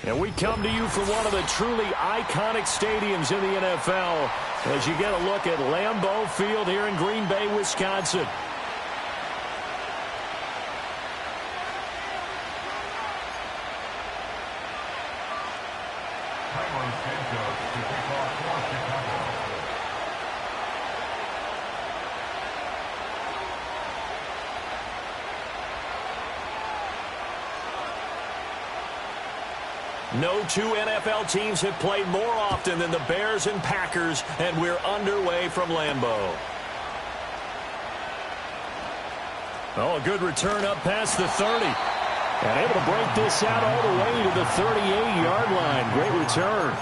And we come to you from one of the truly iconic stadiums in the NFL as you get a look at Lambeau Field here in Green Bay, Wisconsin. No two NFL teams have played more often than the Bears and Packers, and we're underway from Lambeau. Oh, a good return up past the 30. And able to break this out all the way to the 38-yard line. Great return.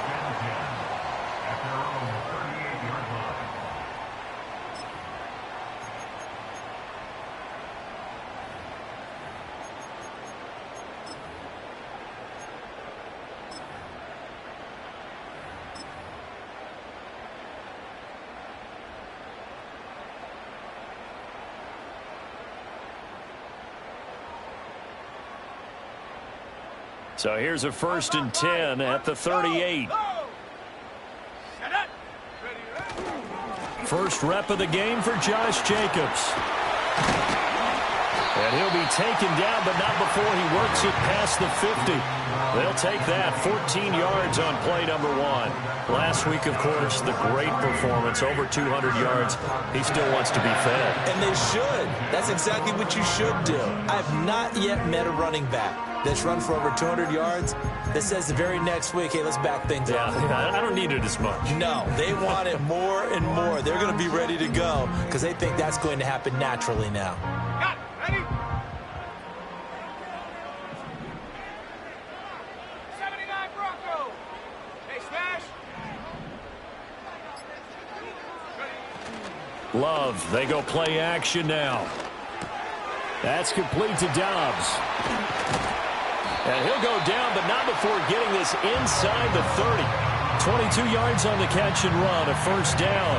So here's a 1st and 10 at the 38. First rep of the game for Josh Jacobs. And he'll be taken down, but not before he works it past the 50. They'll take that. 14 yards on play number 1. Last week, of course, the great performance, over 200 yards. He still wants to be fed. And they should. That's exactly what you should do. I've not yet met a running back that's run for over 200 yards that says the very next week, hey, let's back things up. Yeah, I don't need it as much. No, they want it more and more. They're going to be ready to go because they think that's going to happen naturally now. Got it. Ready? 79 Bronco. Hey, smash. Love, they go play action now. That's complete to Dobbs. And he'll go down, but not before getting this inside the 30. 22 yards on the catch and run, a 1st down.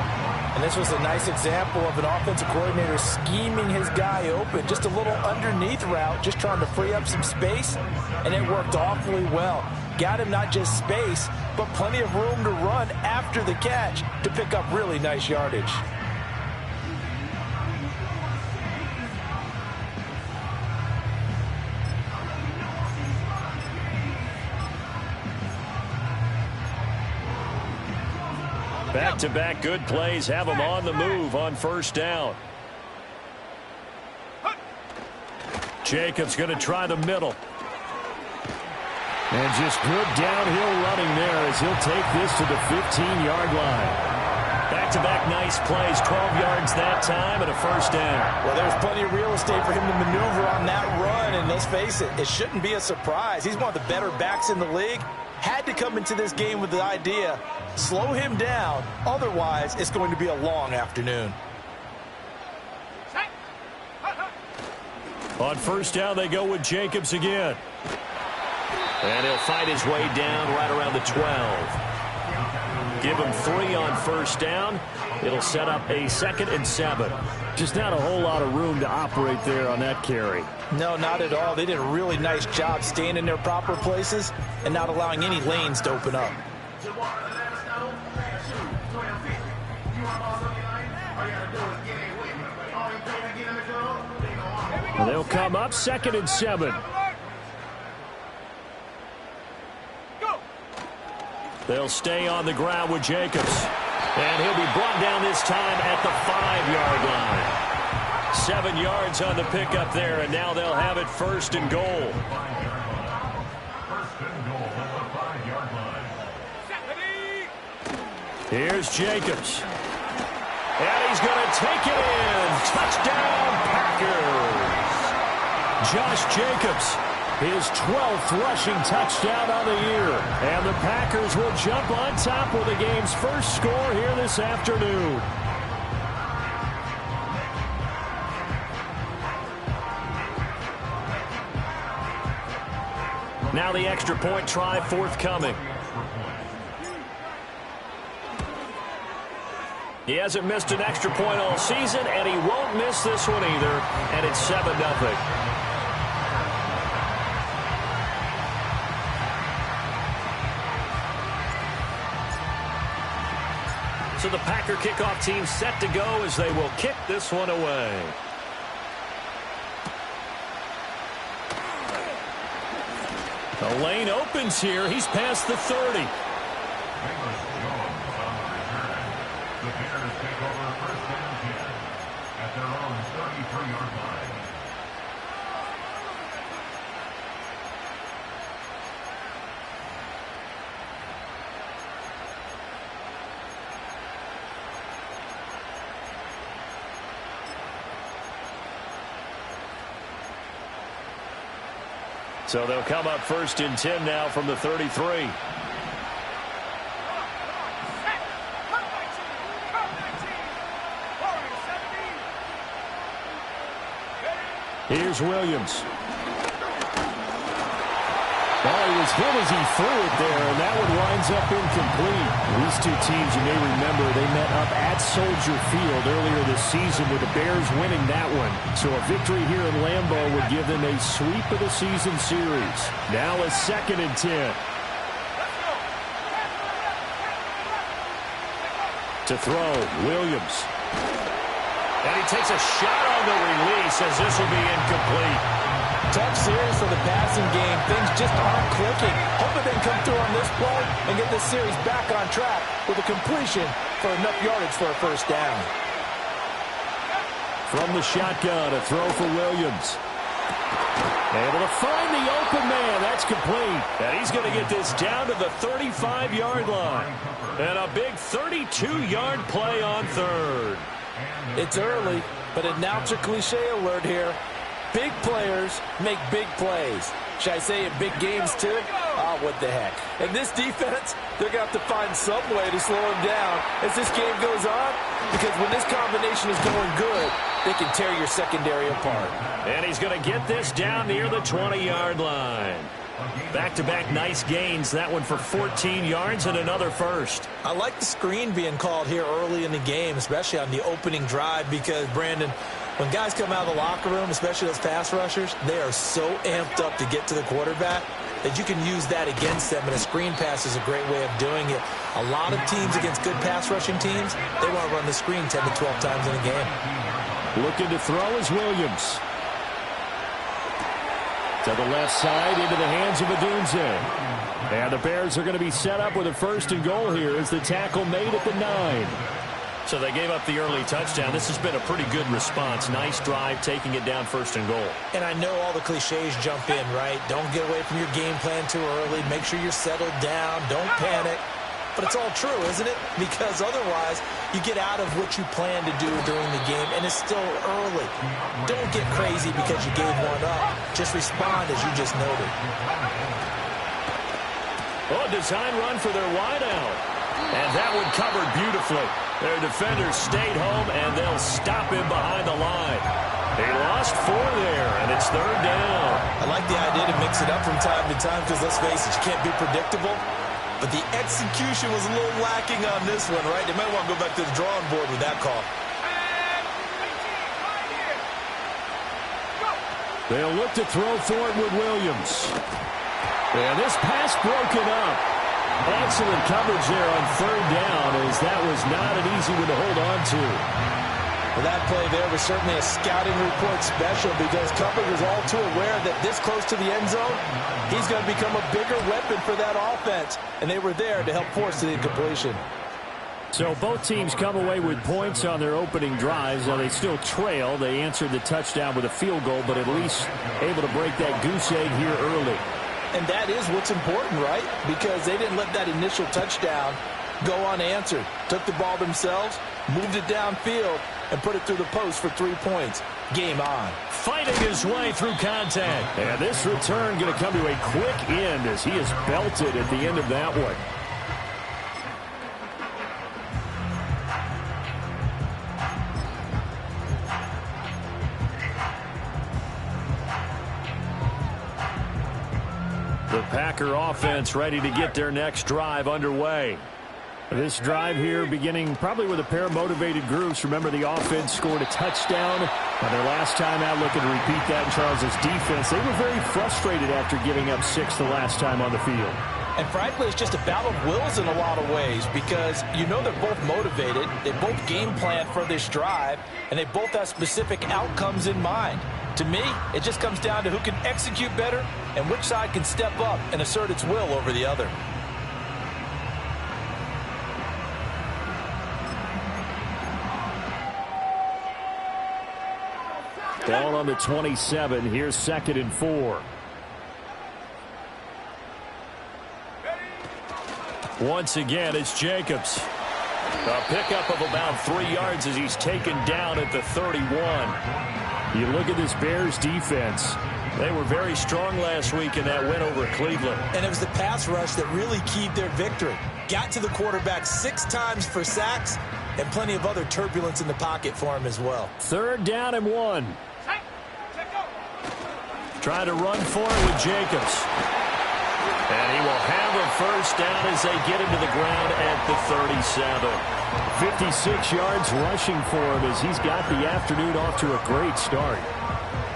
And this was a nice example of an offensive coordinator scheming his guy open. Just a little underneath route, just trying to free up some space, and it worked awfully well. Got him not just space, but plenty of room to run after the catch to pick up really nice yardage. Back-to-back good plays have them on the move on 1st down. Jacobs going to try the middle. And just good downhill running there as he'll take this to the 15-yard line. Back-to-back nice plays, 12 yards that time and a 1st down. Well, there's plenty of real estate for him to maneuver on that run, and let's face it, it shouldn't be a surprise. He's one of the better backs in the league. Had to come into this game with the idea, slow him down, otherwise it's going to be a long afternoon. On 1st down, they go with Jacobs again. And he'll fight his way down right around the 12. Give him 3 on 1st down. It'll set up a 2nd and 7. Just not a whole lot of room to operate there on that carry. No, not at all. They did a really nice job staying in their proper places and not allowing any lanes to open up. And they'll come up 2nd and 7. They'll stay on the ground with Jacobs. And he'll be brought down this time at the 5-yard line. 7 yards on the pickup there, and now they'll have it 1st and goal. Here's Jacobs. And he's going to take it in. Touchdown, Packers. Josh Jacobs, his 12th rushing touchdown on the year. And the Packers will jump on top with the game's first score here this afternoon. Now the extra point try forthcoming. He hasn't missed an extra point all season, and he won't miss this one either. And it's 7-0. So the Packer kickoff team set to go as they will kick this one away. The lane opens here. He's past the 30. The Bears take over first and 10 at their own 33-yard line. So they'll come up first and 10 now from the 33. Here's Williams. Well, he was hit as he threw it there, and that one winds up incomplete. These two teams, you may remember, they met up at Soldier Field earlier this season with the Bears winning that one. So a victory here in Lambeau would give them a sweep of the season series. Now a 2nd and 10. To throw, Williams. And he takes a shot on the release as this will be incomplete. Tough series for the passing game. Things just aren't clicking. Hoping they can come through on this play and get this series back on track with a completion for enough yardage for a first down. From the shotgun, a throw for Williams. Able to find the open man. That's complete. And he's going to get this down to the 35-yard line. And a big 32-yard play on third. It's early, but announcer cliche alert here. Big players make big plays. Should I say in big games too? Oh, what the heck. And this defense, they're going to have to find some way to slow him down as this game goes on, because when this combination is going good, they can tear your secondary apart. And he's going to get this down near the 20-yard line. Back-to-back nice gains. That one for 14 yards and another first. I like the screen being called here early in the game, especially on the opening drive, because, Brandon, when guys come out of the locker room, especially those pass rushers, they are so amped up to get to the quarterback that you can use that against them, and a screen pass is a great way of doing it. A lot of teams against good pass rushing teams, they want to run the screen 10 to 12 times in a game. Looking to throw is Williams. To the left side, into the hands of Odunze. And the Bears are going to be set up with a 1st and goal here as the tackle made at the 9. So they gave up the early touchdown. This has been a pretty good response. Nice drive, taking it down 1st and goal. And I know all the cliches jump in, right? Don't get away from your game plan too early. Make sure you're settled down. Don't panic. But it's all true, isn't it? Because otherwise, you get out of what you plan to do during the game, and it's still early. Don't get crazy because you gave one up. Just respond as you just noted. Oh, design run for their wideout. And that one covered beautifully. Their defenders stayed home, and they'll stop him behind the line. They lost 4 there, and it's 3rd down. I like the idea to mix it up from time to time because, let's face it, you can't be predictable. But the execution was a little lacking on this one, right? They might want to go back to the drawing board with that call. They'll look to throw for it with Williams. And this pass broken up. Excellent coverage there on 3rd down, as that was not an easy one to hold on to. Well, that play there was certainly a scouting report special, because coverage was all too aware that this close to the end zone, he's going to become a bigger weapon for that offense, and they were there to help force the incompletion. So both teams come away with points on their opening drives. Now they still trail. They answered the touchdown with a field goal, but at least able to break that goose egg here early. And that is what's important, right? Because they didn't let that initial touchdown go unanswered. Took the ball themselves, moved it downfield, and put it through the post for 3 points. Game on. Fighting his way through contact. And this return going to come to a quick end as he is belted at the end of that one. The Packer offense ready to get their next drive underway. This drive here beginning probably with a pair of motivated groups. Remember, the offense scored a touchdown on their last time out, looking to repeat that in Charles's defense. They were very frustrated after giving up 6 the last time on the field. And frankly, it's just a battle of wills in a lot of ways because you know they're both motivated, they both game plan for this drive, and they both have specific outcomes in mind. To me, it just comes down to who can execute better and which side can step up and assert its will over the other. Ball on the 27. Here's 2nd and 4. Once again, it's Jacobs. A pickup of about 3 yards as he's taken down at the 31. You look at this Bears defense. They were very strong last week in that win over Cleveland. And it was the pass rush that really keyed their victory. Got to the quarterback 6 times for sacks and plenty of other turbulence in the pocket for him as well. 3rd down and 1. Trying to run for it with Jacobs. And he will have a 1st down as they get him to the ground at the 37. 56 yards rushing for him as he's got the afternoon off to a great start.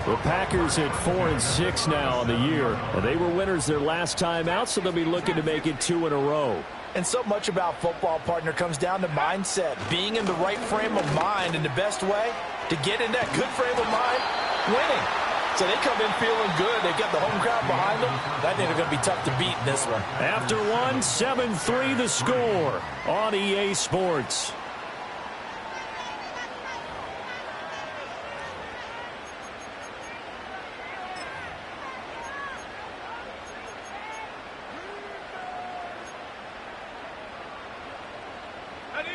The Packers at 4-6 now on the year. And they were winners their last time out, so they'll be looking to make it 2 in a row. And so much about football, partner, comes down to mindset. Being in the right frame of mind, and the best way to get in that good frame of mind, winning. So they come in feeling good. They've got the home crowd behind them. I think they're going to be tough to beat in this one. After 1, 7-3 the score on EA Sports. Ready?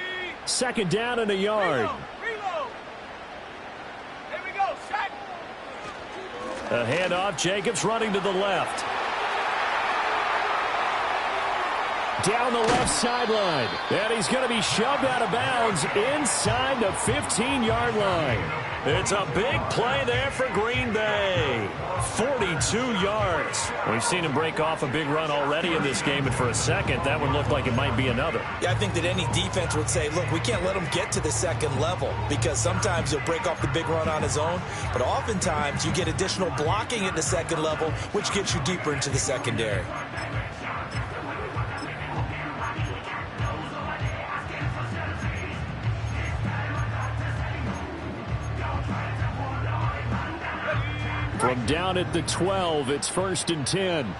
2nd down and a yard. Reload. Here we go. Set. A handoff. Jacobs running to the left. Down the left sideline. And he's going to be shoved out of bounds inside the 15-yard line. It's a big play there for Green Bay. 42 yards. We've seen him break off a big run already in this game, and for a second, that one looked like it might be another. Yeah, I think that any defense would say, look, we can't let him get to the 2nd level because sometimes he'll break off the big run on his own, but oftentimes you get additional blocking at the 2nd level, which gets you deeper into the secondary. From down at the 12, it's 1st and 10.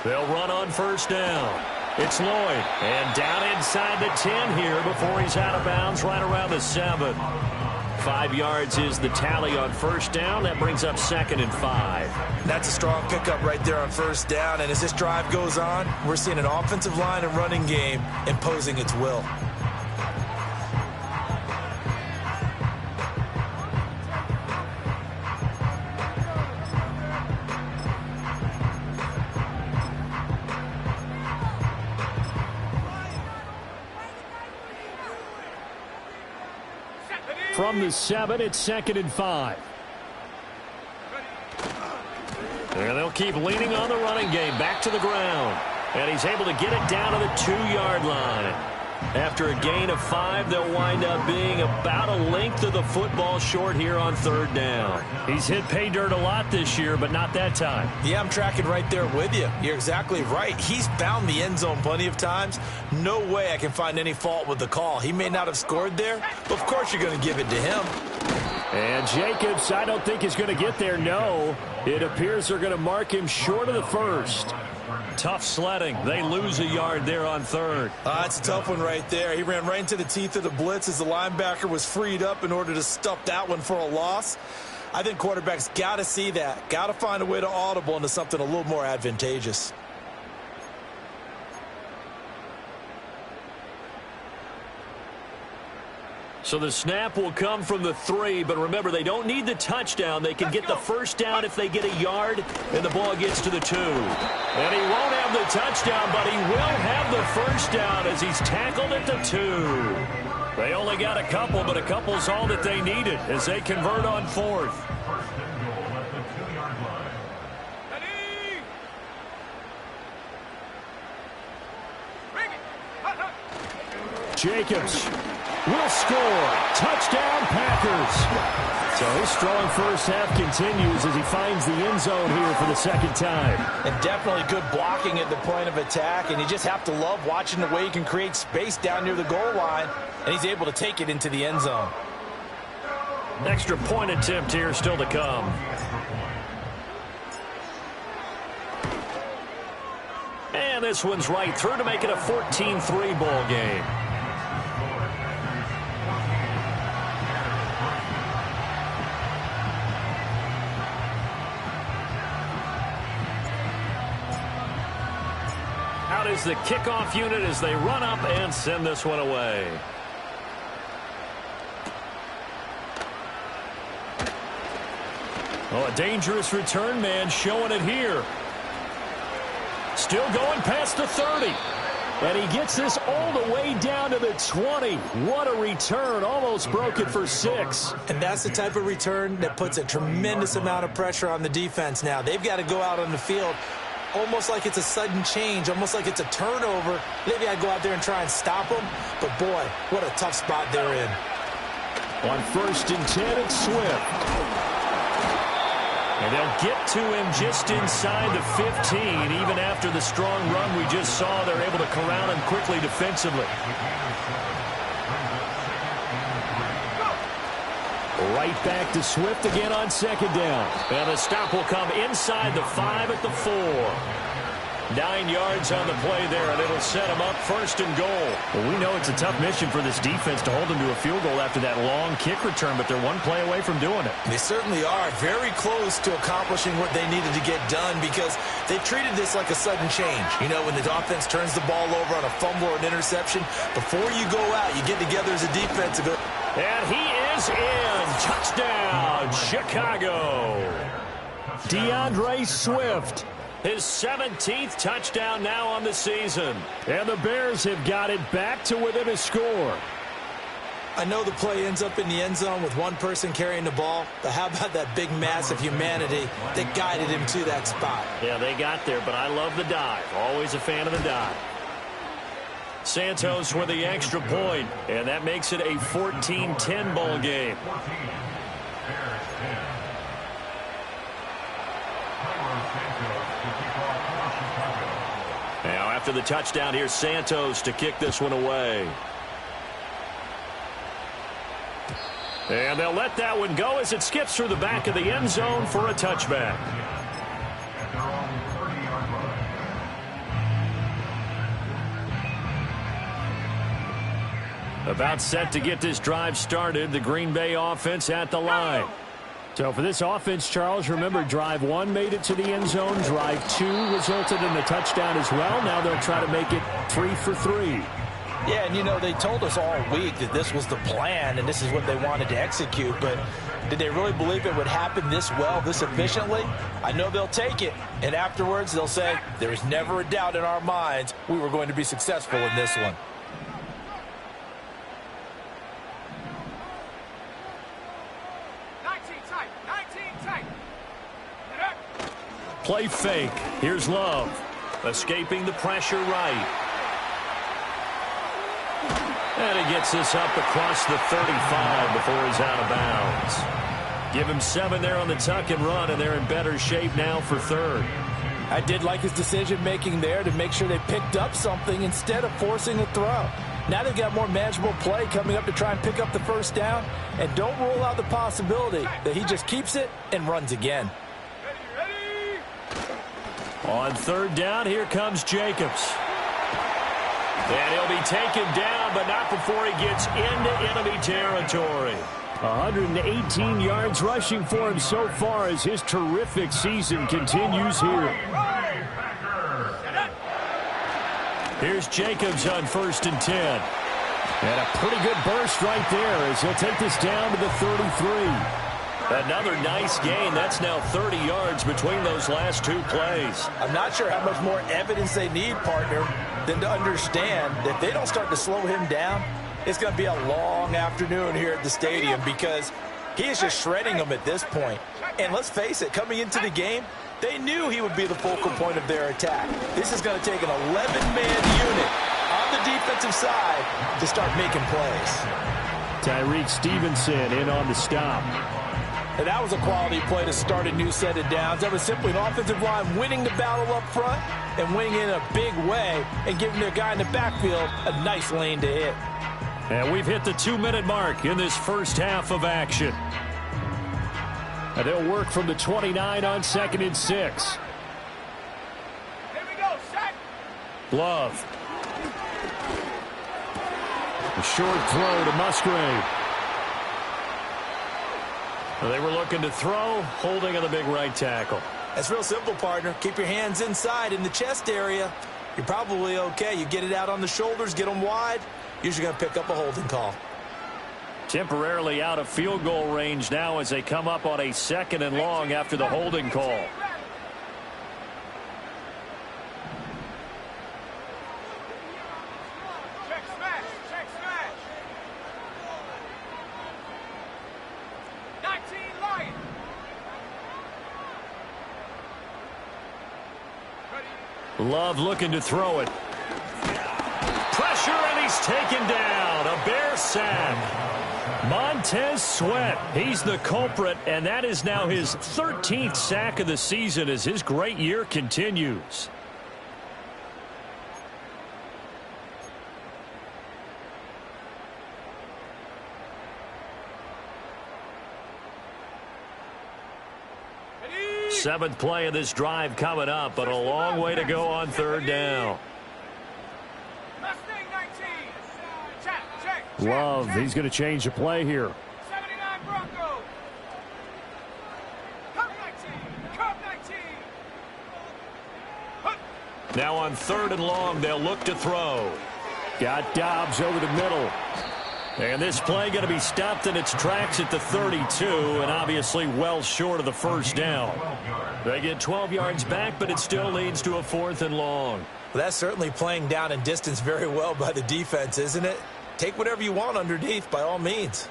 They'll run on 1st down. It's Lloyd. And down inside the 10 here before he's out of bounds right around the 7. 5 yards is the tally on 1st down. That brings up 2nd and 5. That's a strong pickup right there on 1st down. And as this drive goes on, we're seeing an offensive line and running game imposing its will. From the 7, it's 2nd and 5. And they'll keep leaning on the running game. Back to the ground. And he's able to get it down to the 2-yard line. After a gain of 5, they'll wind up being about a length of the football short here on 3rd down. He's hit pay dirt a lot this year, but not that time. Yeah, I'm tracking right there with you. You're exactly right. He's found the end zone plenty of times. No way I can find any fault with the call. He may not have scored there, but of course you're going to give it to him. And Jacobs, I don't think is going to get there, no. It appears they're going to mark him short of the 1st. Tough sledding. They lose a yard there on 3rd. That's a tough one right there. He ran right into the teeth of the blitz as the linebacker was freed up in order to stuff that one for a loss. I think quarterbacks got to see that. Got to find a way to audible into something a little more advantageous. So the snap will come from the 3, but remember, they don't need the touchdown. They can get the 1st down if they get a yard, and the ball gets to the 2. And he won't have the touchdown, but he will have the 1st down as he's tackled at the 2. They only got a couple, but a couple's all that they needed as they convert on 4th. Jacobs will score. Touchdown, Packers. So his strong first half continues as he finds the end zone here for the second time. And definitely good blocking at the point of attack, and you just have to love watching the way he can create space down near the goal line, and he's able to take it into the end zone. Extra point attempt here still to come. And this one's right through to make it a 14-3 ball game. Out is the kickoff unit as they run up and send this one away. Oh, a dangerous return man showing it here. Still going past the 30. And he gets this all the way down to the 20. What a return. Almost broke it for 6. And that's the type of return that puts a tremendous amount of pressure on the defense now. They've got to go out on the field almost like it's a sudden change, almost like it's a turnover. Maybe I'd go out there and try and stop them. But, boy, what a tough spot they're in. On 1st and 10, it's Swift. And they'll get to him just inside the 15. Even after the strong run we just saw, they're able to corral him quickly defensively. Right back to Swift again on 2nd down. And the stop will come inside the 5 at the 4. 9 yards on the play there, and it'll set him up 1st and goal. Well, we know it's a tough mission for this defense to hold them to a field goal after that long kick return, but they're one play away from doing it. They certainly are very close to accomplishing what they needed to get done because they've treated this like a sudden change. You know, when the offense turns the ball over on a fumble or an interception, before you go out, you get together as a defense and go. And he is in. Touchdown, Chicago. DeAndre Swift. His 17th touchdown now on the season. And the Bears have got it back to within a score. I know the play ends up in the end zone with one person carrying the ball, but how about that big mass of humanity that guided him to that spot? Yeah, they got there, but I love the dive. Always a fan of the dive. Santos with the extra point, and that makes it a 14-10 ball game. Now after the touchdown, here's Santos to kick this one away. And they'll let that one go as it skips through the back of the end zone for a touchback. About set to get this drive started, the Green Bay offense at the line. So for this offense, Charles, remember, drive 1 made it to the end zone. Drive 2 resulted in the touchdown as well. Now they'll try to make it 3 for 3. Yeah, and you know, they told us all week that this was the plan and this is what they wanted to execute, but did they really believe it would happen this well, this efficiently? I know they'll take it, and afterwards they'll say, there is never a doubt in our minds we were going to be successful in this one. Play fake. Here's Love. Escaping the pressure right. And he gets this up across the 35 before he's out of bounds. Give him 7 there on the tuck and run, and they're in better shape now for 3rd. I did like his decision-making there to make sure they picked up something instead of forcing a throw. Now they've got more manageable play coming up to try and pick up the 1st down, and don't rule out the possibility that he just keeps it and runs again. On 3rd down, here comes Jacobs. And he'll be taken down, but not before he gets into enemy territory. 118 yards rushing for him so far as his terrific season continues here. Here's Jacobs on 1st and 10. And a pretty good burst right there as he'll take this down to the 33. Another nice gain. That's now 30 yards between those last 2 plays. I'm not sure how much more evidence they need, partner, than to understand that if they don't start to slow him down, it's going to be a long afternoon here at the stadium because he is just shredding them at this point. And let's face it, coming into the game, they knew he would be the focal point of their attack. This is going to take an 11-man unit on the defensive side to start making plays. Tyreek Stevenson in on the stop. And that was a quality play to start a new set of downs. That was simply an offensive line winning the battle up front and winning in a big way and giving their guy in the backfield a nice lane to hit. And we've hit the 2-minute mark in this first half of action. And they'll work from the 29 on 2nd and 6. Here we go, set. Love. A short throw to Musgrave. They were looking to throw, holding on the big right tackle. That's real simple, partner. Keep your hands inside in the chest area. You're probably okay. You get it out on the shoulders, get them wide. Usually going to pick up a holding call. Temporarily out of field goal range now as they come up on a 2nd and long after the holding call. Check smash, check smash. 19 Lions. Love looking to throw it. Pressure, and he's taken down. A Bear sack. Montez Sweat, he's the culprit, and that is now his 13th sack of the season as his great year continues. Seventh play of this drive coming up, but a long way to go on 3rd down. Mustang 19. Check, check. Love, he's going to change the play here. 79 Broncos. Cup 19. Cup 19. Now on 3rd and long, they'll look to throw. Got Dobbs over the middle. And this play going to be stopped in its tracks at the 32, and obviously well short of the first down. They get 12 yards back, but it still leads to a 4th and long. Well, that's certainly playing down and distance very well by the defense, isn't it? Take whatever you want underneath, by all means.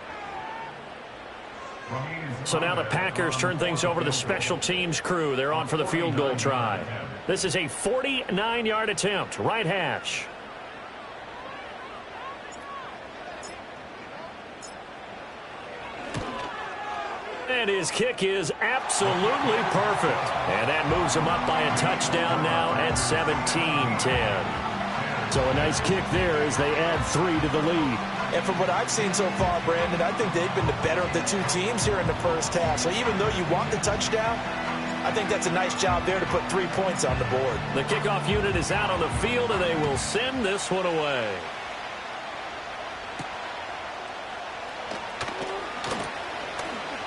So now the Packers turn things over to the special teams crew. They're on for the field goal try. This is a 49-yard attempt, right hash. And his kick is absolutely perfect. And that moves him up by a touchdown now at 17-10. So a nice kick there as they add 3 to the lead. And from what I've seen so far, Brandon, I think they've been the better of the two teams here in the first half. So even though you want the touchdown, I think that's a nice job there to put 3 points on the board. The kickoff unit is out on the field, and they will send this one away.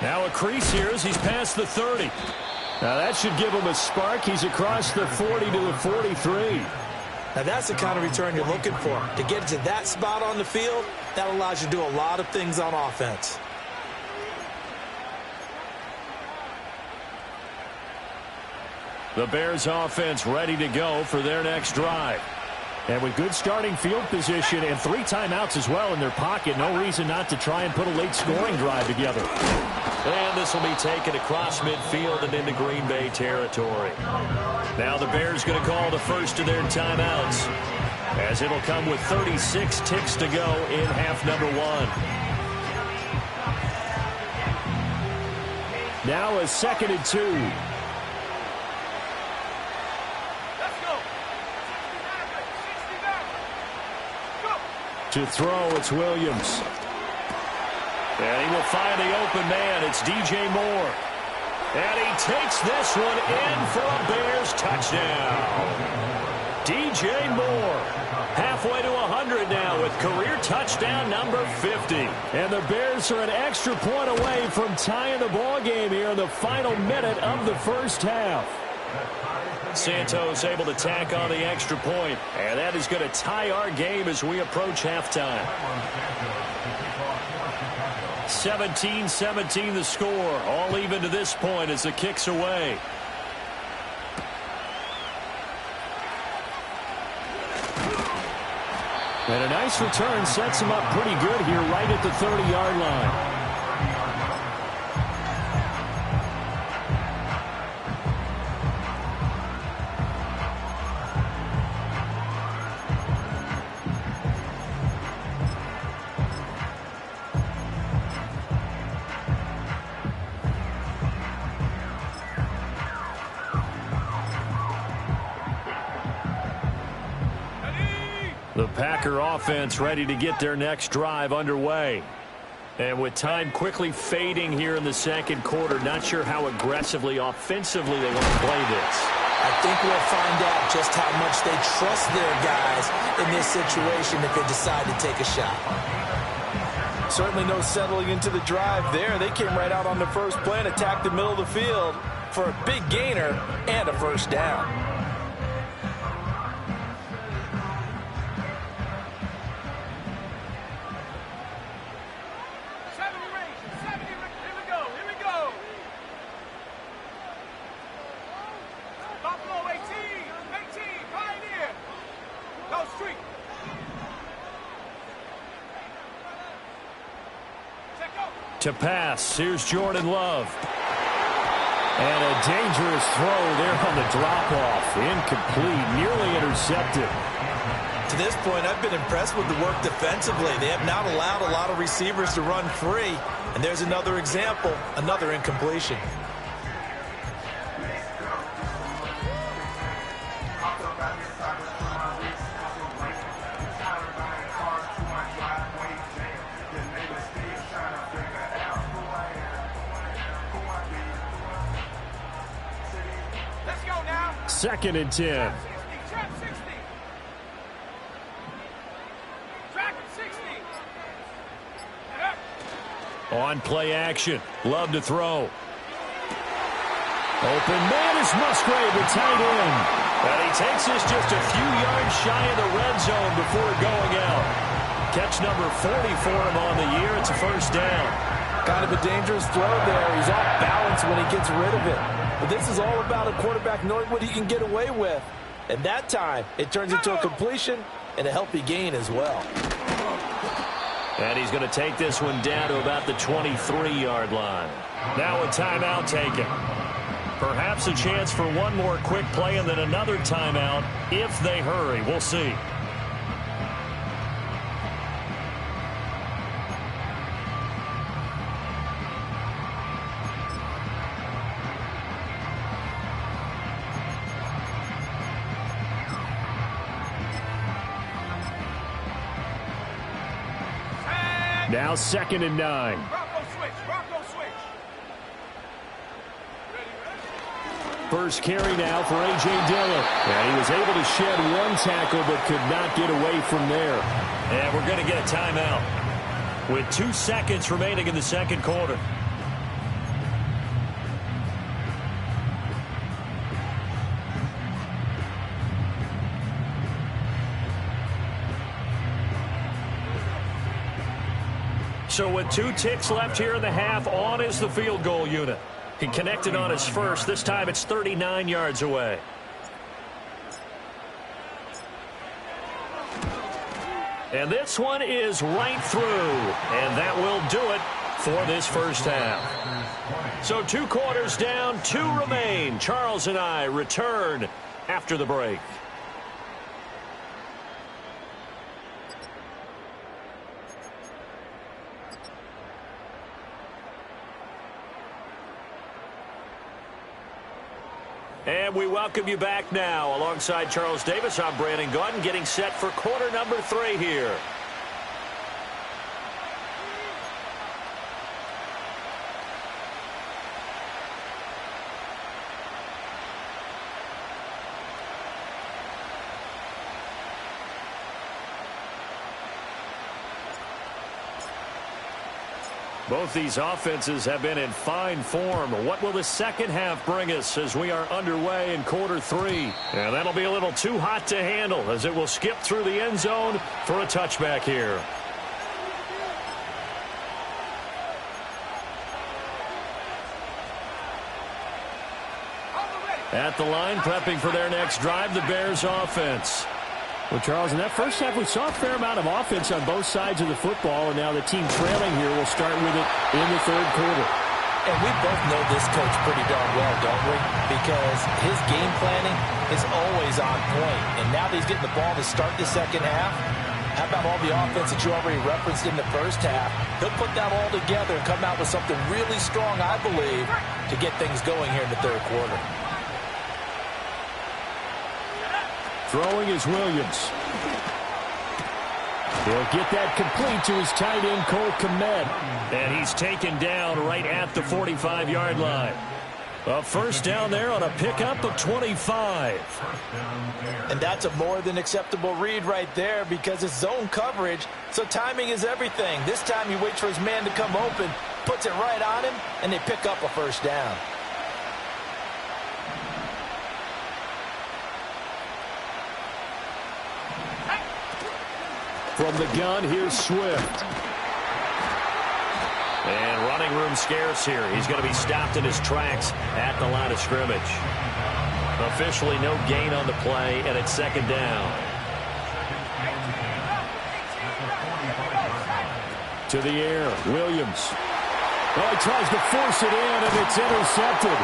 Now a crease here as he's past the 30. Now that should give him a spark. He's across the 40 to the 43. Now that's the kind of return you're looking for. To get to that spot on the field, that allows you to do a lot of things on offense. The Bears offense ready to go for their next drive. And with good starting field position and 3 timeouts as well in their pocket, no reason not to try and put a late scoring drive together. And this will be taken across midfield and into Green Bay territory. Now the Bears going to call the first of their timeouts, as it'll come with 36 ticks to go in half number 1. Now a 2nd and 2. To throw, it's Williams. And he will find the open man. It's DJ Moore. And he takes this one in for a Bears touchdown. DJ Moore, halfway to 100 now with career touchdown number 50. And the Bears are an extra point away from tying the ball game here in the final minute of the first half. Santos able to tack on the extra point, and that is going to tie our game as we approach halftime. 17-17 the score, all even to this point as the kick's away. And a nice return sets him up pretty good here right at the 30-yard line. The Packer offense ready to get their next drive underway. And with time quickly fading here in the second quarter, not sure how aggressively, offensively they want to play this. I think we'll find out just how much they trust their guys in this situation if they decide to take a shot. Certainly no settling into the drive there. They came right out on the first play and attacked the middle of the field for a big gainer and a first down. To pass, here's Jordan Love. And a dangerous throw there on the drop-off. Incomplete, nearly intercepted. To this point, I've been impressed with the work defensively. They have not allowed a lot of receivers to run free. And there's another example, another incompletion. Second and 10. On play action. Love to throw. Open man is Musgrave, the tight end. And he takes this just a few yards shy of the red zone before going out. Catch number 40 for him on the year. It's a first down. Kind of a dangerous throw there. He's off balance when he gets rid of it. But this is all about a quarterback knowing what he can get away with. And that time, it turns into a completion and a healthy gain as well. And he's going to take this one down to about the 23-yard line. Now a timeout taken. Perhaps a chance for one more quick play and then another timeout if they hurry. We'll see. Now second and 9. First carry now for A.J. Dillon. And he was able to shed one tackle but could not get away from there. And we're going to get a timeout with 2 seconds remaining in the second quarter. So with 2 ticks left here in the half, on is the field goal unit. He connected on his first. This time it's 39 yards away. And this one is right through. And that will do it for this first half. So 2 quarters down, 2 remain. Charles and I return after the break. And we welcome you back now. Alongside Charles Davis, I'm Brandon Gaudin, getting set for quarter number 3 here. Both these offenses have been in fine form. What will the second half bring us as we are underway in quarter 3? And that'll be a little too hot to handle as it will skip through the end zone for a touchback here. At the line, prepping for their next drive, the Bears offense. Well, Charles, in that first half, we saw a fair amount of offense on both sides of the football, and now the team trailing here will start with it in the third quarter. And we both know this coach pretty darn well, don't we? Because his game planning is always on point. And now that he's getting the ball to start the second half, how about all the offense that you already referenced in the first half? He'll put that all together and come out with something really strong, I believe, to get things going here in the third quarter. Throwing is Williams. He'll get that complete to his tight end, Cole Kmet. And he's taken down right at the 45-yard line. A first down there on a pickup of 25. And that's a more than acceptable read right there because it's zone coverage, so timing is everything. This time he waits for his man to come open, puts it right on him, and they pick up a first down. From the gun, here's Swift. And running room scarce here. He's going to be stopped in his tracks at the line of scrimmage. Officially no gain on the play, and it's second down. To the air, Williams. Well, he tries to force it in, and it's intercepted.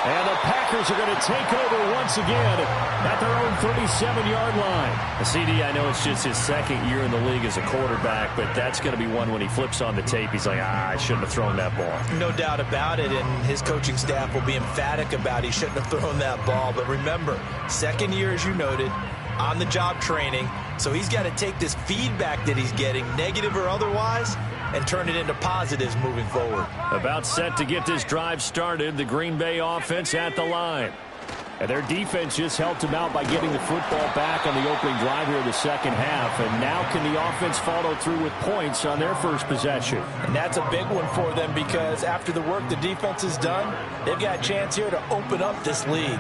And the Packers are going to take over once again at their own 37-yard line. CD, I know it's just his second year in the league as a quarterback, but that's going to be one when he flips on the tape. He's like, I shouldn't have thrown that ball. No doubt about it, and his coaching staff will be emphatic about he shouldn't have thrown that ball. But remember, second year, as you noted, on-the-job training, so he's got to take this feedback that he's getting, negative or otherwise, and turn it into positives moving forward. About set to get this drive started, the Green Bay offense at the line. And their defense just helped him out by getting the football back on the opening drive here in the second half. And now can the offense follow through with points on their first possession? And that's a big one for them because after the work the defense has done, they've got a chance here to open up this lead.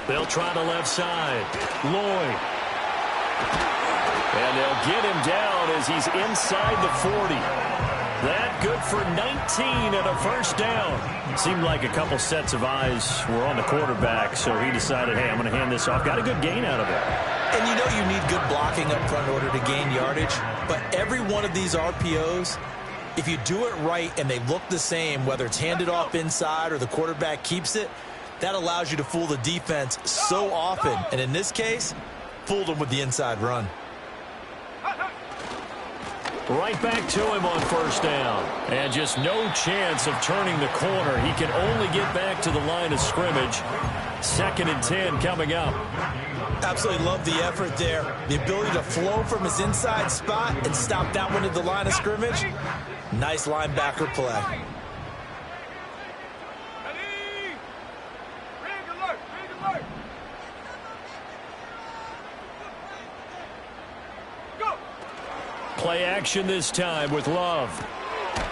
They'll try the left side. Lloyd. And they'll get him down as he's inside the 40. That good for 19 and a first down. Seemed like a couple sets of eyes were on the quarterback, so he decided, hey, I'm going to hand this off. Got a good gain out of it. And you know you need good blocking up front in order to gain yardage, but every one of these RPOs, if you do it right and they look the same, whether it's handed off inside or the quarterback keeps it, that allows you to fool the defense so often. And in this case, fooled them with the inside run. Right back to him on first down. And just no chance of turning the corner. He can only get back to the line of scrimmage. 2nd and 10 coming up. Absolutely love the effort there. The ability to flow from his inside spot and stop that one at the line of scrimmage. Nice linebacker play. Play action this time with Love.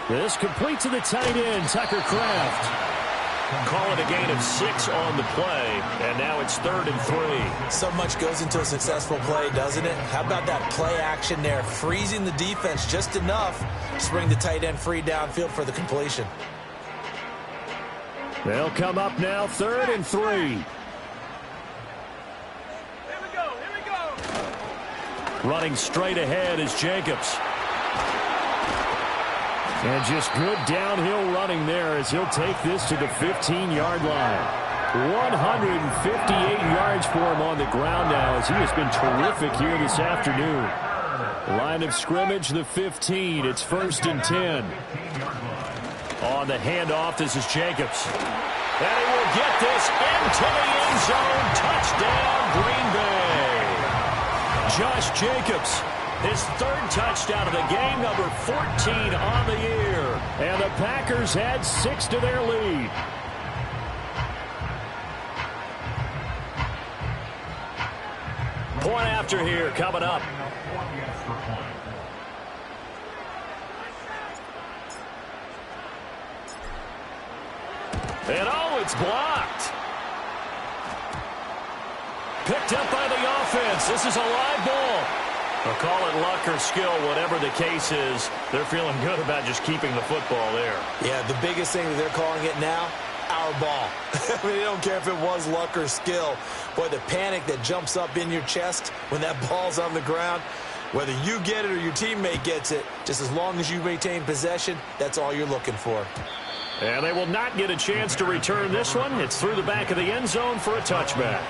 This complete to the tight end, Tucker Kraft. Call it a gain of 6 on the play, and now it's 3rd and 3. So much goes into a successful play, doesn't it? How about that play action there, freezing the defense just enough to bring the tight end free downfield for the completion. They'll come up now, 3rd and 3. Running straight ahead is Jacobs. And just good downhill running there as he'll take this to the 15-yard line. 158 yards for him on the ground now as he has been terrific here this afternoon. Line of scrimmage, the 15. It's 1st and 10. On the handoff, this is Jacobs. And he will get this into the end zone. Touchdown, Green Bay. Josh Jacobs, his 3rd touchdown of the game, number 14 on the year. And the Packers add 6 to their lead. Point after here coming up. And oh, it's blocked. Picked up by the offense. This is a live ball. They'll call it luck or skill, whatever the case is. They're feeling good about just keeping the football there. Yeah, the biggest thing that they're calling it now, our ball. I mean, they don't care if it was luck or skill. Boy, the panic that jumps up in your chest when that ball's on the ground, whether you get it or your teammate gets it, just as long as you maintain possession, that's all you're looking for. And they will not get a chance to return this one. It's through the back of the end zone for a touchback.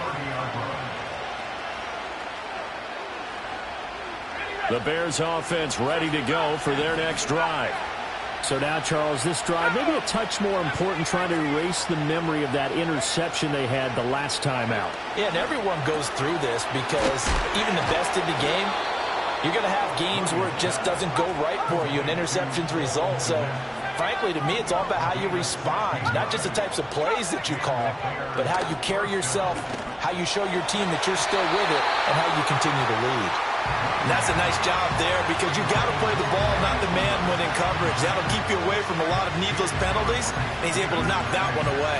The Bears offense ready to go for their next drive. So now, Charles, this drive maybe a touch more important, trying to erase the memory of that interception they had the last time out. Yeah, and everyone goes through this because even the best in the game, you're going to have games where it just doesn't go right for you, and interceptions result. So, frankly, to me, it's all about how you respond, not just the types of plays that you call, but how you carry yourself, how you show your team that you're still with it, and how you continue to lead. And that's a nice job there because you got to play the ball, not the man when in coverage. That'll keep you away from a lot of needless penalties, and he's able to knock that one away.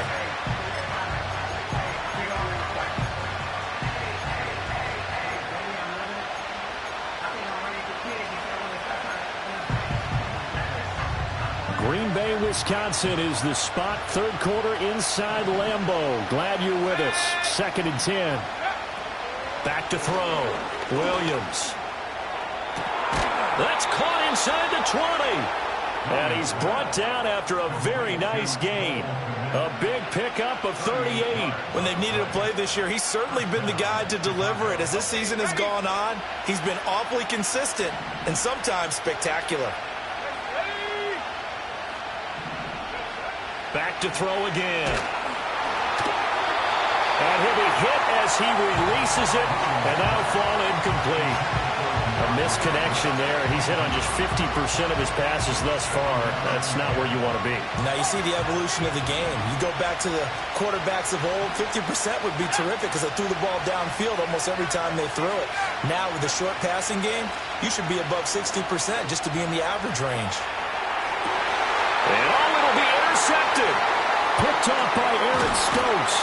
Green Bay, Wisconsin is the spot. Third quarter inside Lambeau. Glad you're with us. 2nd and 10. Back to throw. Williams. That's caught inside the 20. And he's brought down after a very nice gain. A big pickup of 38. When they've needed a play this year, he's certainly been the guy to deliver it. As this season has gone on, he's been awfully consistent and sometimes spectacular. Back to throw again. And he'll be hit as he releases it, and that'll fall incomplete. A misconnection there. He's hit on just 50% of his passes thus far. That's not where you want to be. Now you see the evolution of the game. You go back to the quarterbacks of old, 50% would be terrific because they threw the ball downfield almost every time they threw it. Now with the short passing game, you should be above 60% just to be in the average range. And it'll be intercepted. Picked off by Aaron Stokes.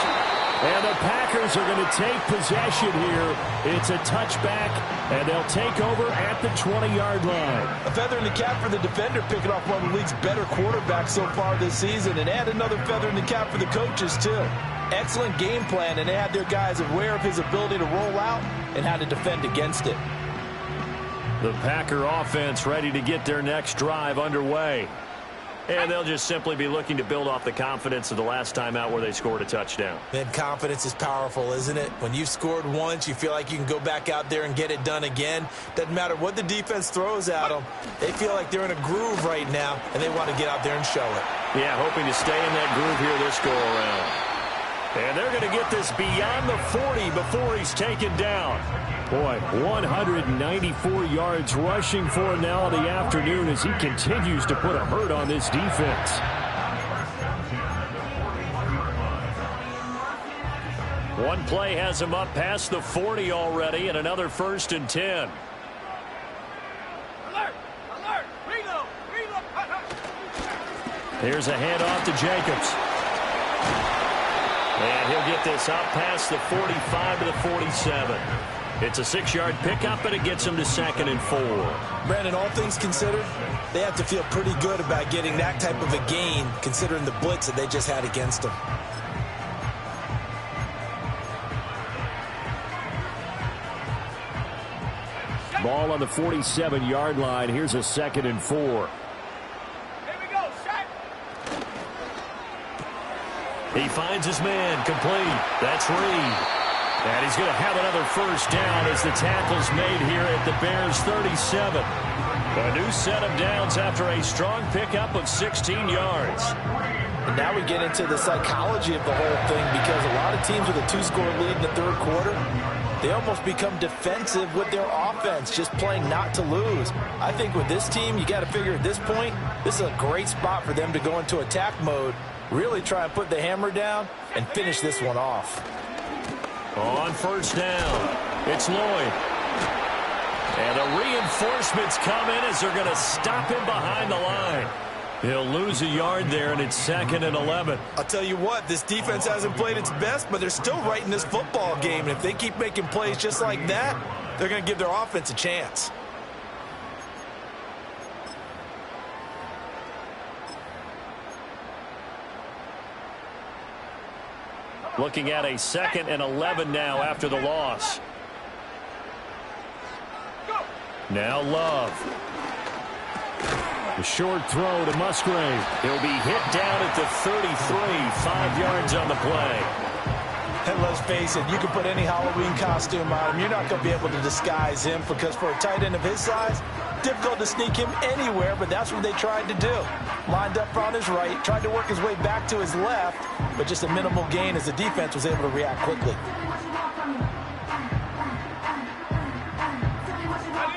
And the Packers are going to take possession here. It's a touchback, and they'll take over at the 20-yard line. A feather in the cap for the defender, picking off one of the league's better quarterbacks so far this season, and add another feather in the cap for the coaches, too. Excellent game plan, and they had their guys aware of his ability to roll out and how to defend against it. The Packer offense ready to get their next drive underway. And they'll just simply be looking to build off the confidence of the last time out where they scored a touchdown. Then confidence is powerful, isn't it? When you've scored once, you feel like you can go back out there and get it done again. Doesn't matter what the defense throws at them. They feel like they're in a groove right now, and they want to get out there and show it. Yeah, hoping to stay in that groove here this go-around. And they're going to get this beyond the 40 before he's taken down. Boy, 194 yards rushing for him now in the afternoon as he continues to put a hurt on this defense. One play has him up past the 40 already, and another 1st and 10. Alert! Alert! Reload! Reload! Here's a handoff to Jacobs. And he'll get this out past the 45 to the 47. It's a 6-yard pickup, and it gets him to 2nd and 4. Brandon, all things considered, they have to feel pretty good about getting that type of a gain, considering the blitz that they just had against them. Ball on the 47-yard line. Here's a 2nd and 4. Here we go, shot! He finds his man, complete. That's Reed. And he's going to have another 1st down as the tackle's made here at the Bears' 37. A new set of downs after a strong pickup of 16 yards. And now we get into the psychology of the whole thing because a lot of teams with a 2-score lead in the third quarter, they almost become defensive with their offense, just playing not to lose. I think with this team, you got to figure at this point, this is a great spot for them to go into attack mode, really try and put the hammer down and finish this one off. On 1st down, it's Lloyd. And the reinforcements come in as they're going to stop him behind the line. He'll lose a yard there, and it's 2nd and 11. I'll tell you what, this defense hasn't played its best, but they're still right in this football game. And if they keep making plays just like that, they're going to give their offense a chance. Looking at a 2nd and 11 now after the loss. Now Love. The short throw to Musgrave. He'll be hit down at the 33, 5 yards on the play. And let's face it, you can put any Halloween costume on him. You're not going to be able to disguise him because for a tight end of his size, difficult to sneak him anywhere, but that's what they tried to do. Lined up on his right, tried to work his way back to his left, but just a minimal gain as the defense was able to react quickly.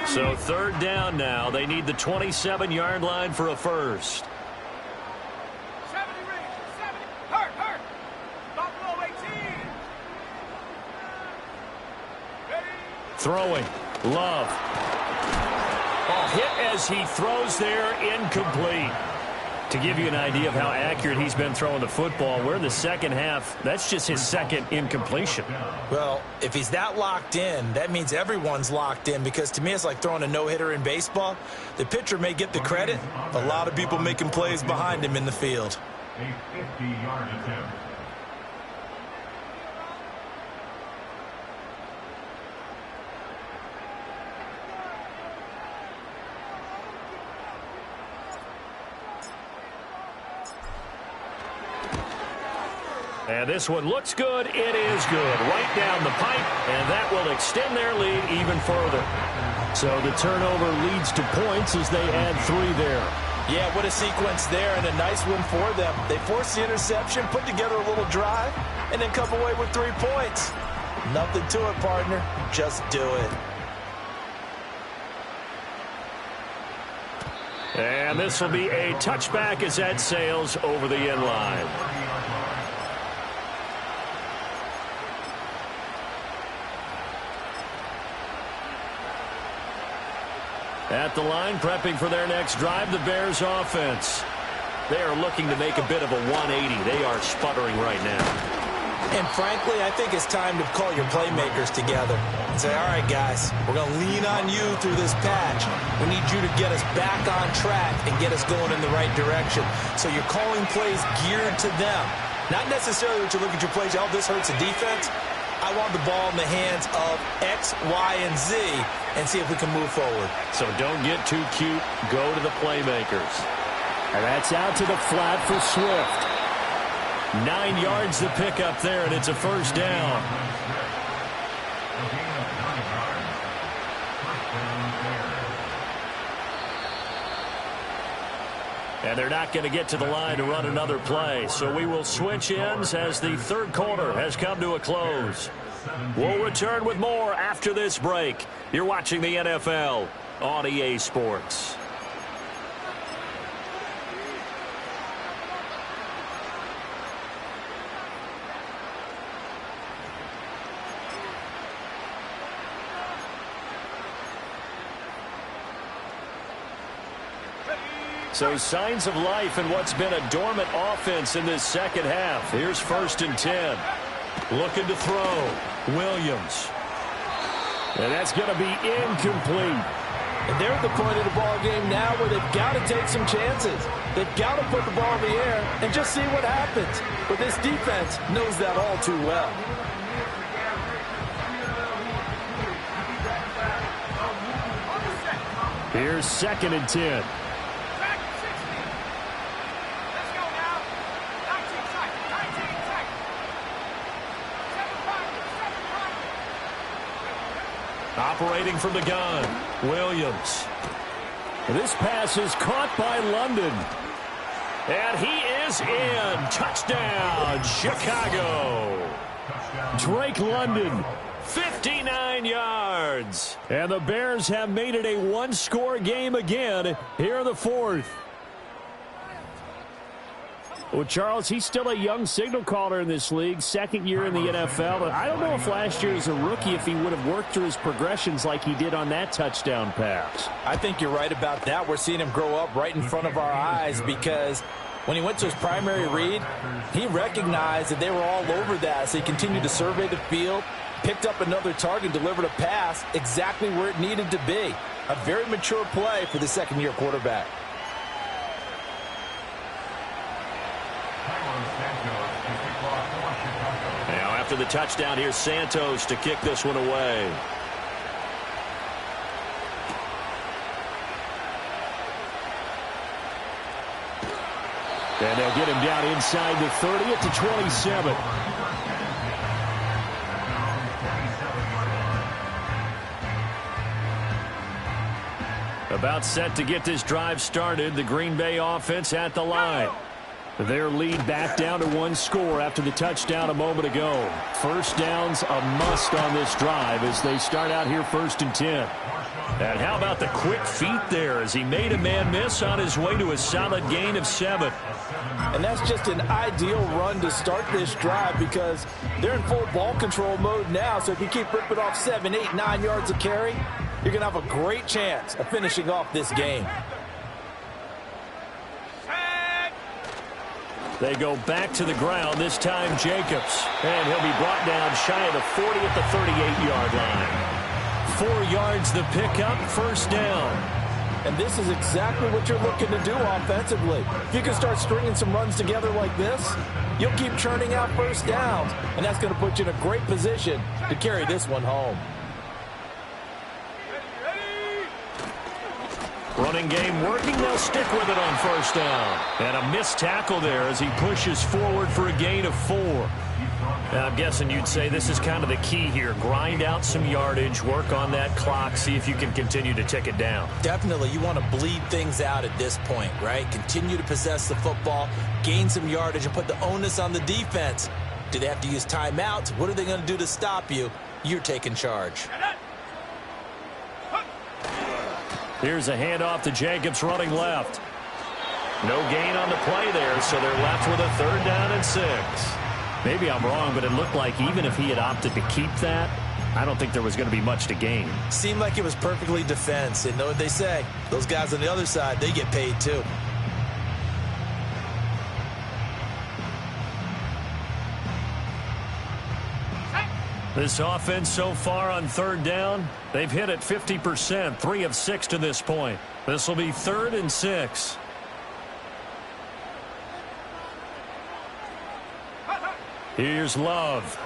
So third down now. They need the 27-yard line for a first. 70 reach, 70. Hurt. Stop below 18. Ready. Throwing. Love. Oh, hit as he throws there, incomplete. To give you an idea of how accurate he's been throwing the football, we're in the second half. That's just his second incompletion. Well, if he's that locked in, that means everyone's locked in, because to me it's like throwing a no-hitter in baseball. The pitcher may get the credit, a lot of people making plays behind him in the field. A 50-yard attempt. And this one looks good. It is good. Right down the pipe, and that will extend their lead even further. So the turnover leads to points as they add 3 there. Yeah, what a sequence there, and a nice one for them. They forced the interception, put together a little drive, and then come away with 3 points. Nothing to it, partner. Just do it. And this will be a touchback as that sails over the end line. At the line, prepping for their next drive, the Bears offense. They are looking to make a bit of a 180. They are sputtering right now. And frankly, I think it's time to call your playmakers together and say, all right, guys, we're going to lean on you through this patch. We need you to get us back on track and get us going in the right direction. So you're calling plays geared to them. Not necessarily that you look at your plays, oh, this hurts the defense. I want the ball in the hands of X, Y, and Z and see if we can move forward. So don't get too cute. Go to the playmakers. And that's out to the flat for Swift. 9 yards to pick up there, and it's a first down. And they're not going to get to the line to run another play. So we will switch ends as the third quarter has come to a close. We'll return with more after this break. You're watching the NFL on EA Sports. So signs of life in what's been a dormant offense in this second half. Here's 1st and 10. Looking to throw. Williams. And that's going to be incomplete. And they're at the point of the ball game now where they've got to take some chances. They've got to put the ball in the air and just see what happens. But this defense knows that all too well. Here's 2nd and 10. Operating from the gun, Williams. This pass is caught by London. And he is in. Touchdown, Chicago. Drake London, 59 yards. And the Bears have made it a one-score game again here in the fourth. Well, Charles, he's still a young signal caller in this league, second year in the NFL. I don't know if last year as a rookie if he would have worked through his progressions like he did on that touchdown pass. I think you're right about that. We're seeing him grow up right in front of our eyes because when he went to his primary read, he recognized that they were all over that. So he continued to survey the field, picked up another target, delivered a pass exactly where it needed to be. A very mature play for the second-year quarterback. Now after the touchdown, here's Santos to kick this one away. And they'll get him down inside the 30 at the 27. About set to get this drive started. The Green Bay offense at the line. Their lead back down to one score after the touchdown a moment ago. First down's a must on this drive as they start out here 1st and 10. And how about the quick feet there as he made a man miss on his way to a solid gain of 7. And that's just an ideal run to start this drive because they're in full ball control mode now. So if you keep ripping off 7, 8, 9 yards of carry, you're going to have a great chance of finishing off this game. They go back to the ground, this time Jacobs. And he'll be brought down shy of the 40 at the 38-yard line. 4 yards the pickup, first down. And this is exactly what you're looking to do offensively. If you can start stringing some runs together like this, you'll keep churning out first downs. And that's going to put you in a great position to carry this one home. Running game working. They'll stick with it on first down. And a missed tackle there as he pushes forward for a gain of 4. Now, I'm guessing you'd say this is kind of the key here. Grind out some yardage, work on that clock, see if you can continue to tick it down. Definitely, you want to bleed things out at this point, right? Continue to possess the football, gain some yardage, and put the onus on the defense. Do they have to use timeouts? What are they going to do to stop you? You're taking charge. Here's a handoff to Jacobs running left. No gain on the play there, so they're left with a 3rd down and 6. Maybe I'm wrong, but it looked like even if he had opted to keep that, I don't think there was going to be much to gain. Seemed like it was perfectly defense. And know what they say? Those guys on the other side, they get paid too. This offense so far on 3rd down, they've hit it 50%, 3 of 6 to this point. This will be 3rd and 6. Here's Love.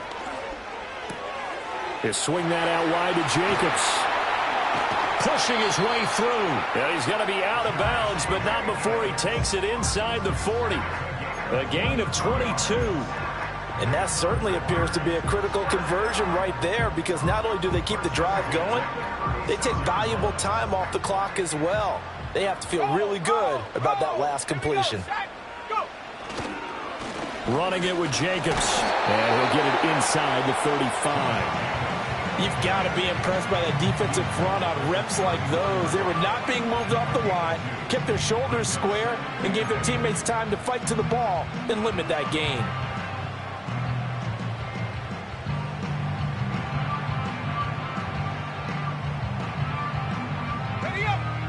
He'll swing that out wide to Jacobs. Pushing his way through. And he's going to be out of bounds, but not before he takes it inside the 40. A gain of 22. And that certainly appears to be a critical conversion right there because not only do they keep the drive going, they take valuable time off the clock as well. They have to feel really good about that last completion. Running it with Jacobs. And he'll get it inside the 35. You've got to be impressed by that defensive front on reps like those. They were not being moved off the line, kept their shoulders square, and gave their teammates time to fight to the ball and limit that gain.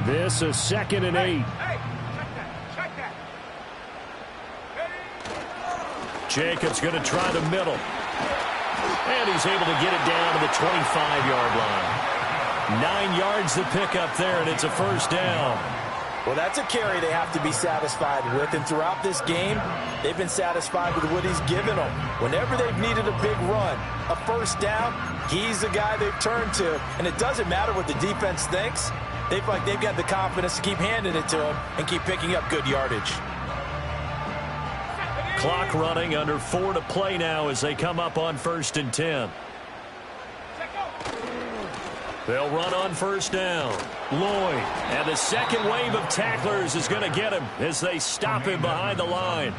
This is 2nd and 8. Check that. Jacobs going to try the middle. And he's able to get it down to the 25-yard line. 9 yards to pick up there, and it's a first down. Well, that's a carry they have to be satisfied with. And throughout this game, they've been satisfied with what he's given them. Whenever they've needed a big run, a first down, he's the guy they've turned to. And it doesn't matter what the defense thinks. They feel like they've got the confidence to keep handing it to him and keep picking up good yardage. Clock running, under 4 to play now as they come up on 1st and 10. They'll run on first down. Lloyd, and the second wave of tacklers is going to get him as they stop him behind the line.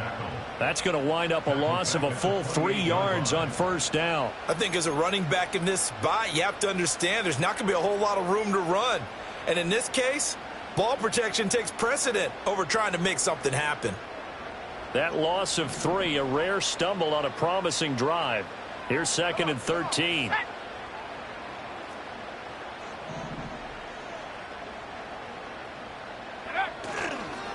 That's going to wind up a loss of a full 3 yards on first down. I think as a running back in this spot, you have to understand there's not going to be a whole lot of room to run. And in this case, ball protection takes precedent over trying to make something happen. That loss of 3, a rare stumble on a promising drive. Here's 2nd and 13.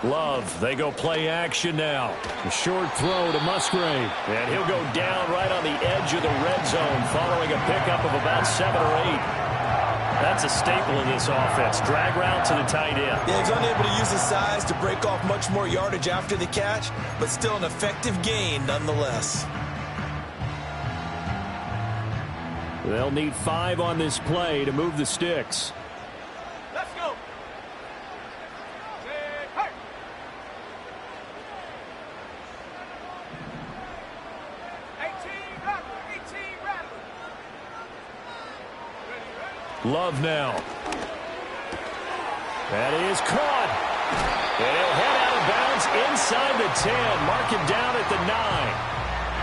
Love, they go play action now. A short throw to Musgrave. And he'll go down right on the edge of the red zone following a pickup of about 7 or 8. That's a staple in this offense. Drag route to the tight end. Yeah, he's unable to use his size to break off much more yardage after the catch, but still an effective gain nonetheless. They'll need 5 on this play to move the sticks. Let's go. Hey. 18 Rattler. Love now. That is caught. And he'll head out of bounds inside the 10. Mark him down at the 9.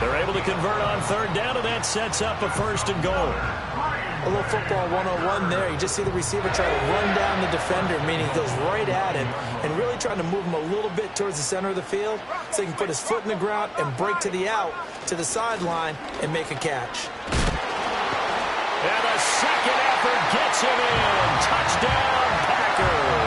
They're able to convert on third down, and that sets up a first and goal. A little football 101 there. You just see the receiver try to run down the defender, meaning he goes right at him and really trying to move him a little bit towards the center of the field so he can put his foot in the ground and break to the out, to the sideline, and make a catch. And a second effort gets him in. Touchdown, Packers.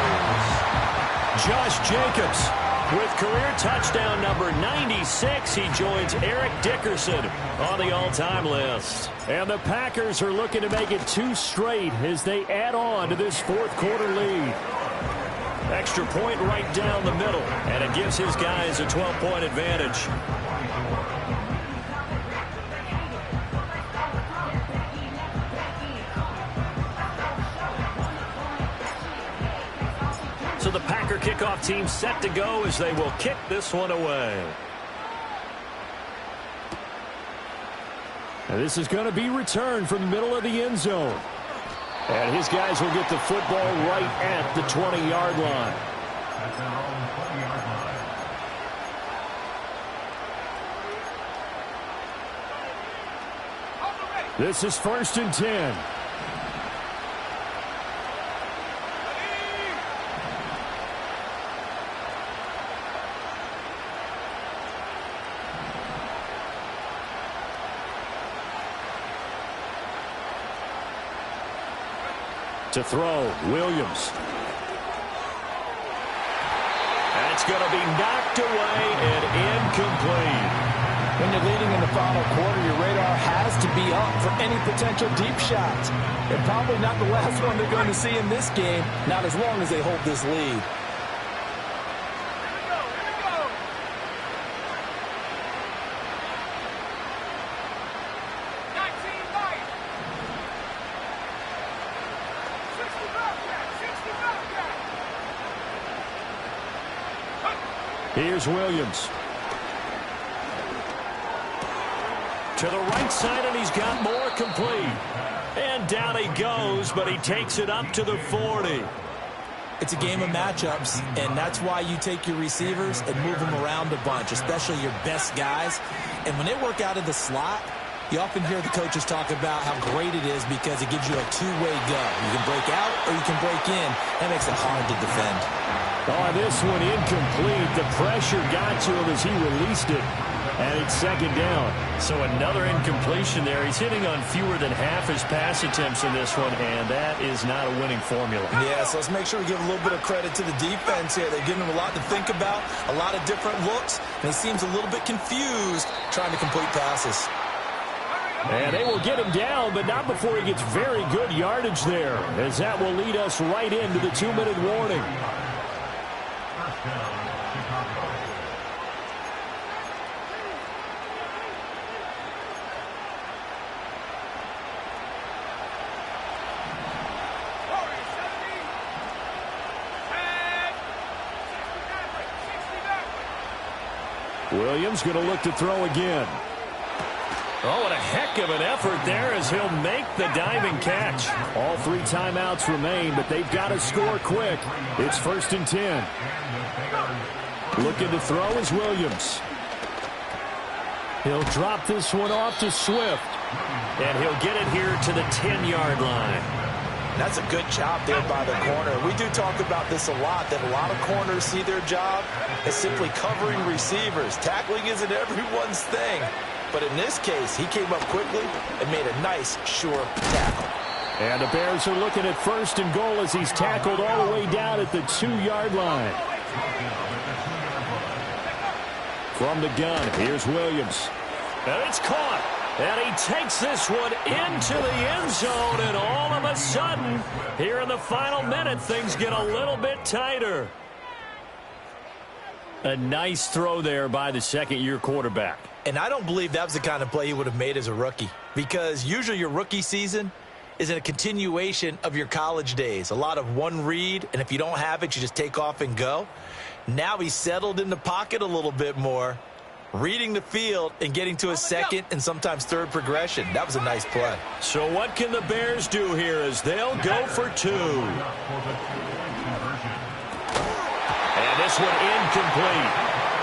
Josh Jacobs with career touchdown number 96. He joins Eric Dickerson on the all-time list. And the Packers are looking to make it 2 straight as they add on to this fourth quarter lead. Extra point right down the middle, and it gives his guys a 12-point advantage. So the Packer kickoff team set to go as they will kick this one away. And this is going to be returned from the middle of the end zone. And his guys will get the football right at the 20-yard line. At their own 20-yard line. This is 1st and 10. To throw, Williams. And it's going to be knocked away and incomplete. When you're leading in the final quarter, your radar has to be up for any potential deep shots. And probably not the last one they're going to see in this game, not as long as they hold this lead. Here's Williams. To the right side, and he's got more complete. And down he goes, but he takes it up to the 40. It's a game of matchups, and that's why you take your receivers and move them around a bunch, especially your best guys. And when they work out of the slot, you often hear the coaches talk about how great it is because it gives you a two-way go. You can break out or you can break in. That makes it hard to defend. Oh, this one incomplete. The pressure got to him as he released it. And it's second down. So another incompletion there. He's hitting on fewer than half his pass attempts in this one, and that is not a winning formula. Yeah, so let's make sure we give a little bit of credit to the defense here. They're giving him a lot to think about, a lot of different looks, and he seems a little bit confused trying to complete passes. And they will get him down, but not before he gets very good yardage there, as that will lead us right into the 2-minute warning. First down, Chicago. Williams going to look to throw again. Oh, what a heck of an effort there as he'll make the diving catch. All 3 timeouts remain, but they've got to score quick. It's 1st and 10. Looking to throw is Williams. He'll drop this one off to Swift. And he'll get it here to the 10-yard line. That's a good job there by the corner. We do talk about this a lot, that a lot of corners see their job as simply covering receivers. Tackling isn't everyone's thing. But in this case, he came up quickly and made a nice, sure tackle. And the Bears are looking at 1st and goal as he's tackled all the way down at the 2-yard line. From the gun, here's Williams. And it's caught. And he takes this one into the end zone. And all of a sudden, here in the final minute, things get a little bit tighter. A nice throw there by the second-year quarterback. And I don't believe that was the kind of play he would have made as a rookie, because usually your rookie season is in a continuation of your college days. A lot of one read, and if you don't have it, you just take off and go. Now he's settled in the pocket a little bit more, reading the field and getting to a second and sometimes third progression. That was a nice play. So what can the Bears do here as they'll go for two? And this one incomplete.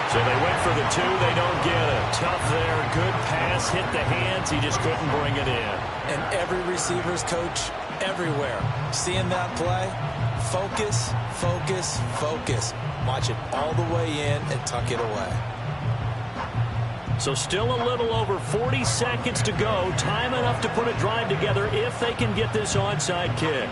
So they went for the two. They don't get it. Tough there. Good pass. Hit the hands. He just couldn't bring it in. And every receiver's coach everywhere. Seeing that play, focus, focus, focus. Watch it all the way in and tuck it away. So still a little over 40 seconds to go. Time enough to put a drive together if they can get this onside kick.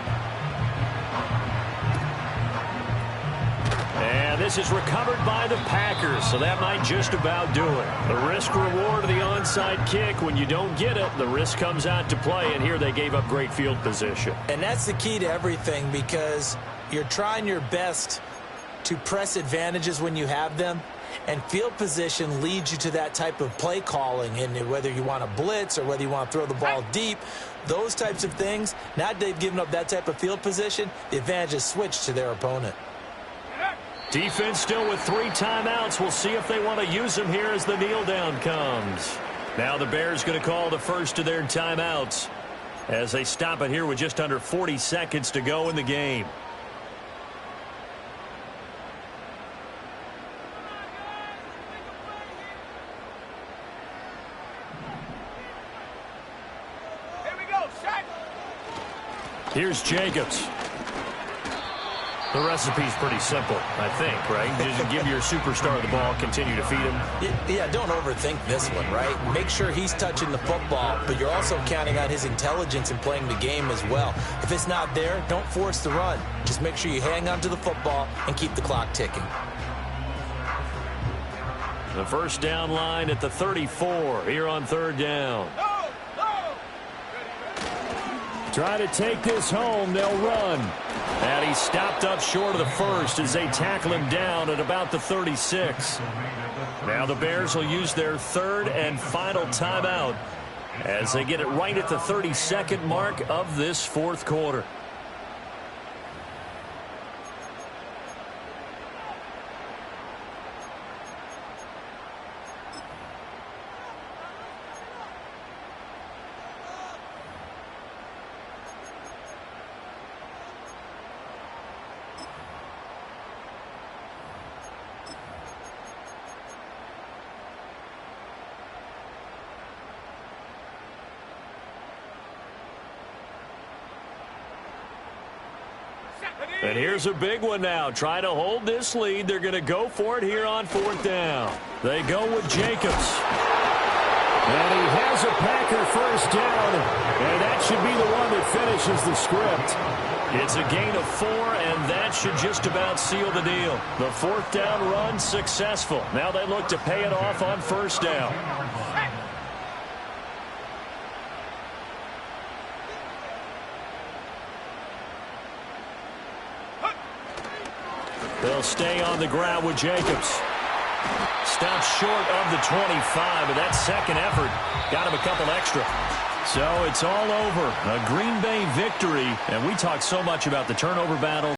And this is recovered by the Packers, so that might just about do it. The risk-reward of the onside kick, when you don't get it, the risk comes out to play, and here they gave up great field position. And that's the key to everything, because you're trying your best to press advantages when you have them, and field position leads you to that type of play calling, and whether you want to blitz or whether you want to throw the ball deep, those types of things. Now they've given up that type of field position, the advantage is switched to their opponent. Defense still with 3 timeouts. We'll see if they want to use them here as the kneel down comes. Now the Bears going to call the first of their timeouts as they stop it here with just under 40 seconds to go in the game. Here we go, set. Here's Jacobs. The recipe's pretty simple, I think, right? Just give your superstar the ball, continue to feed him. Yeah, don't overthink this one, right? Make sure he's touching the football, but you're also counting on his intelligence in playing the game as well. If it's not there, don't force the run. Just make sure you hang on to the football and keep the clock ticking. The first down line at the 34 here on third down. Try to take this home. They'll run. And he stopped up short of the first as they tackle him down at about the 36. Now the Bears will use their third and final timeout as they get it right at the 32nd mark of this fourth quarter. And here's a big one now. Trying to hold this lead. They're going to go for it here on fourth down. They go with Jacobs. And he has a Packer first down. And that should be the one that finishes the script. It's a gain of 4, and that should just about seal the deal. The fourth down run successful. Now they look to pay it off on first down. They'll stay on the ground with Jacobs. Stops short of the 25, but that second effort got him a couple extra. So it's all over. A Green Bay victory, and we talk so much about the turnover battle.